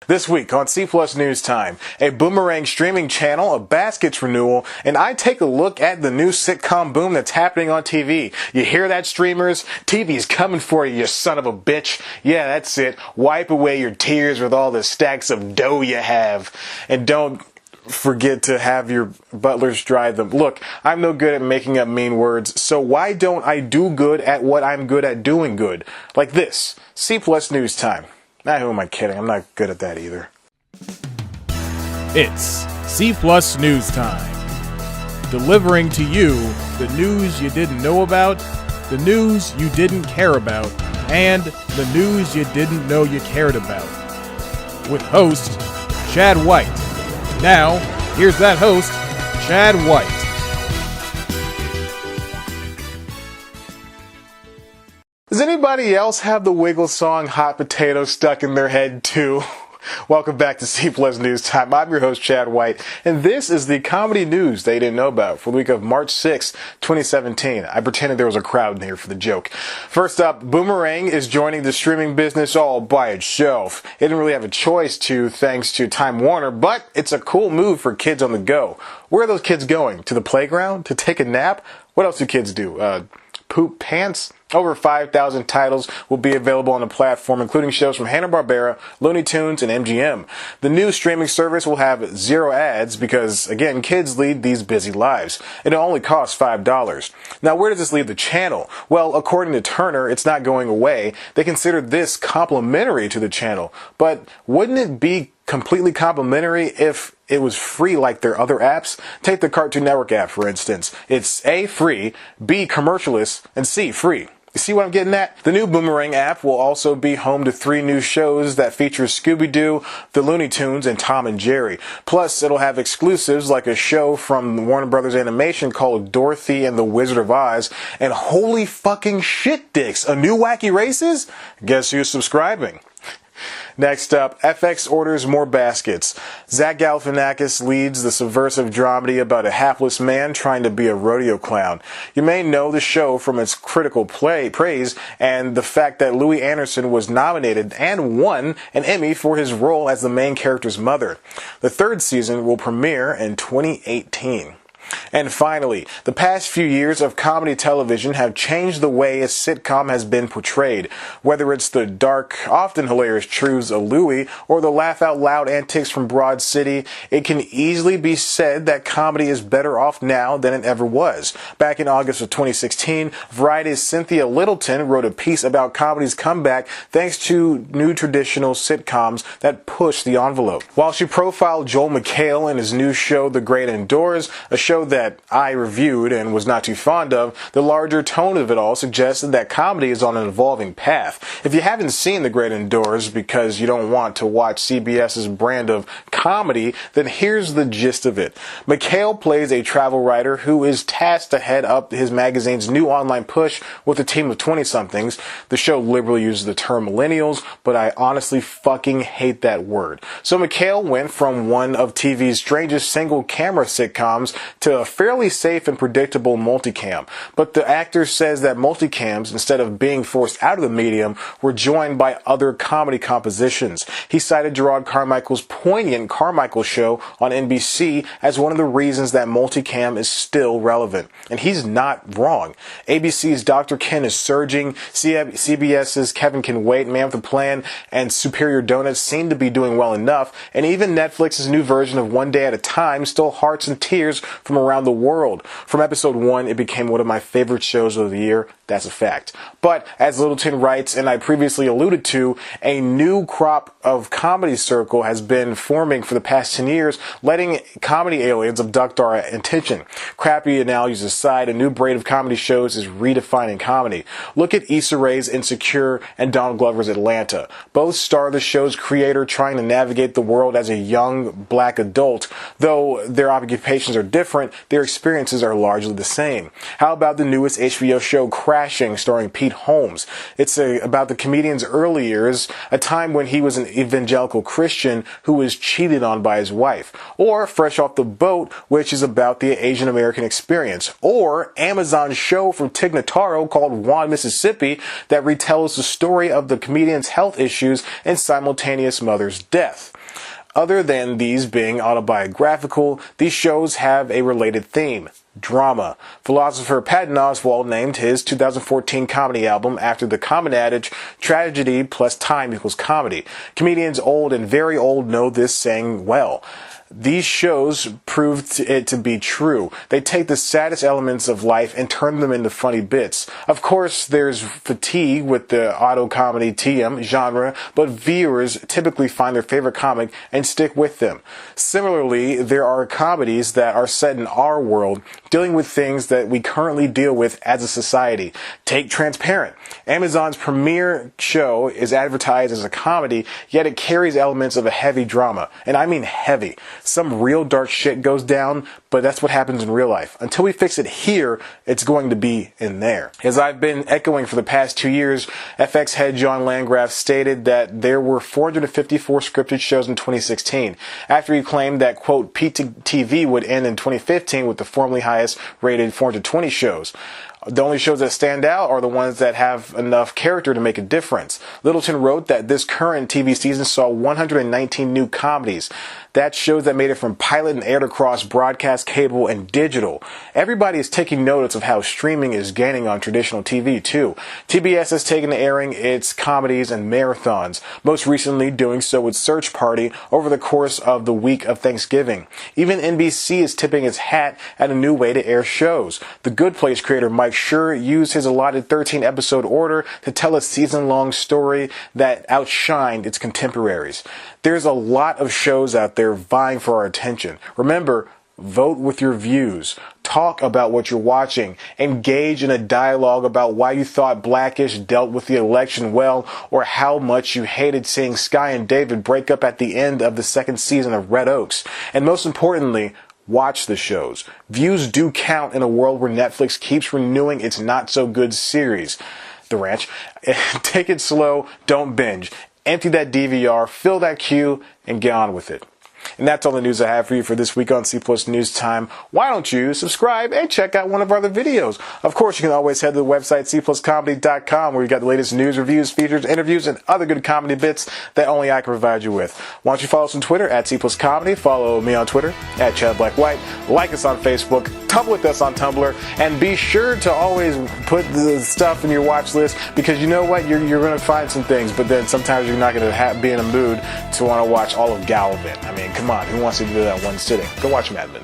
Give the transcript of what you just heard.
This week on C Plus News Time, a Boomerang streaming channel, a baskets renewal, and I take a look at the new sitcom boom that's happening on TV. You hear that, streamers? TV's coming for you, you son of a bitch. Yeah, that's it. Wipe away your tears with all the stacks of dough you have. And don't forget to have your butlers dry them. Look, I'm no good at making up mean words, so why don't I do good at what I'm good at doing good? Like this. C Plus News Time. Nah, who am I kidding? I'm not good at that either. It's C Plus News Time. Delivering to you the news you didn't know about, the news you didn't care about, and the news you didn't know you cared about. With host, Chad White. Now, here's that host, Chad White. Does anybody else have the Wiggle song Hot Potato stuck in their head too? Welcome back to C Plus News Time. I'm your host, Chad White, and this is the comedy news they didn't know about for the week of March 6, 2017. I pretended there was a crowd in here for the joke. First up, Boomerang is joining the streaming business all by itself. It didn't really have a choice to, thanks to Time Warner, but it's a cool move for kids on the go. Where are those kids going? To the playground? To take a nap? What else do kids do? Poop pants? Over 5,000 titles will be available on the platform, including shows from Hanna-Barbera, Looney Tunes, and MGM. The new streaming service will have 0 ads because, again, kids lead these busy lives. It'll only cost $5. Now, where does this leave the channel? Well, according to Turner, it's not going away. They consider this complimentary to the channel. But wouldn't it be completely complimentary if it was free like their other apps? Take the Cartoon Network app, for instance. It's A, free, B, commercialless, and C, free. You see what I'm getting at? The new Boomerang app will also be home to 3 new shows that feature Scooby-Doo, the Looney Tunes, and Tom and Jerry. Plus, it'll have exclusives like a show from Warner Brothers Animation called Dorothy and the Wizard of Oz, and holy fucking shit dicks, a new Wacky Races? Guess who's subscribing? Next up, FX orders more baskets. Zach Galifianakis leads the subversive dramedy about a hapless man trying to be a rodeo clown. You may know the show from its critical praise and the fact that Louis Anderson was nominated and won an Emmy for his role as the main character's mother. The 3rd season will premiere in 2018. And finally, the past few years of comedy television have changed the way a sitcom has been portrayed. Whether it's the dark, often hilarious truths of Louie or the laugh-out-loud antics from Broad City, it can easily be said that comedy is better off now than it ever was. Back in August of 2016, Variety's Cynthia Littleton wrote a piece about comedy's comeback thanks to new traditional sitcoms that push the envelope. While she profiled Joel McHale in his new show The Great Indoors, a show that I reviewed and was not too fond of, the larger tone of it all suggested that comedy is on an evolving path. If you haven't seen The Great Indoors because you don't want to watch CBS's brand of comedy, then here's the gist of it. McHale plays a travel writer who is tasked to head up his magazine's new online push with a team of 20-somethings. The show liberally uses the term millennials, but I honestly fucking hate that word. So McHale went from one of TV's strangest single-camera sitcoms to a fairly safe and predictable multicam. But the actor says that multicams, instead of being forced out of the medium, were joined by other comedy compositions. He cited Gerard Carmichael's poignant Carmichael Show on NBC as one of the reasons that multicam is still relevant. And he's not wrong. ABC's Dr. Ken is surging, CBS's Kevin Can Wait, Man with a Plan, and Superior Donuts seem to be doing well enough, and even Netflix's new version of One Day at a Time stole hearts and tears from around the world. From episode 1, it became one of my favorite shows of the year. That's a fact. But, as Littleton writes, and I previously alluded to, a new crop of comedy circle has been forming for the past 10 years, letting comedy aliens abduct our attention. Crappy analogies aside, a new braid of comedy shows is redefining comedy. Look at Issa Rae's Insecure and Donald Glover's Atlanta. Both star the show's creator trying to navigate the world as a young black adult. Though their occupations are different, different, their experiences are largely the same. How about the newest HBO show Crashing, starring Pete Holmes? It's about the comedian's early years, a time when he was an evangelical Christian who was cheated on by his wife. Or Fresh Off the Boat, which is about the Asian American experience. Or Amazon's show from Tig Notaro called Juan, Mississippi, that retells the story of the comedian's health issues and simultaneous mother's death. Other than these being autobiographical, these shows have a related theme: drama. Philosopher Patton Oswalt named his 2014 comedy album after the common adage, tragedy plus time equals comedy. Comedians old and very old know this saying well. These shows proved it to be true. They take the saddest elements of life and turn them into funny bits. Of course, there's fatigue with the auto comedy TM genre, but viewers typically find their favorite comic and stick with them. Similarly, there are comedies that are set in our world, dealing with things that we currently deal with as a society. Take Transparent. Amazon's premiere show is advertised as a comedy, yet it carries elements of a heavy drama. And I mean heavy. Some real dark shit goes down, but that's what happens in real life. Until we fix it here, it's going to be in there. As I've been echoing for the past 2 years, FX head John Landgraf stated that there were 454 scripted shows in 2016, after he claimed that, quote, peak TV would end in 2015 with the formerly highest rated 420 shows. The only shows that stand out are the ones that have enough character to make a difference. Littleton wrote that this current TV season saw 119 new comedies. That's shows that made it from pilot and aired across broadcast, cable, and digital. Everybody is taking notice of how streaming is gaining on traditional TV, too. TBS has taken to airing its comedies and marathons, most recently doing so with Search Party over the course of the week of Thanksgiving. Even NBC is tipping its hat at a new way to air shows. The Good Place creator Mike Schur used his allotted 13-episode order to tell a season-long story that outshined its contemporaries. There's a lot of shows out there vying for our attention. Remember, vote with your views. Talk about what you're watching. Engage in a dialogue about why you thought Blackish dealt with the election well, or how much you hated seeing Sky and David break up at the end of the second season of Red Oaks. And most importantly, watch the shows. Views do count in a world where Netflix keeps renewing its not-so-good series. The Ranch. Take it slow, don't binge. Empty that DVR, fill that queue, and get on with it. And that's all the news I have for you for this week on C Plus News Time. Why don't you subscribe and check out one of our other videos? Of course, you can always head to the website cpluscomedy.com, where you got the latest news, reviews, features, interviews, and other good comedy bits that only I can provide you with. Why don't you follow us on Twitter at cpluscomedy, follow me on Twitter at ChadBlackWhite, like us on Facebook, tumble with us on Tumblr, and be sure to always put the stuff in your watch list, because you know what, you're going to find some things, but then sometimes you're not going to be in a mood to want to watch all of Galvin. I mean, come on, who wants to do that in one sitting? Go watch Mad Men.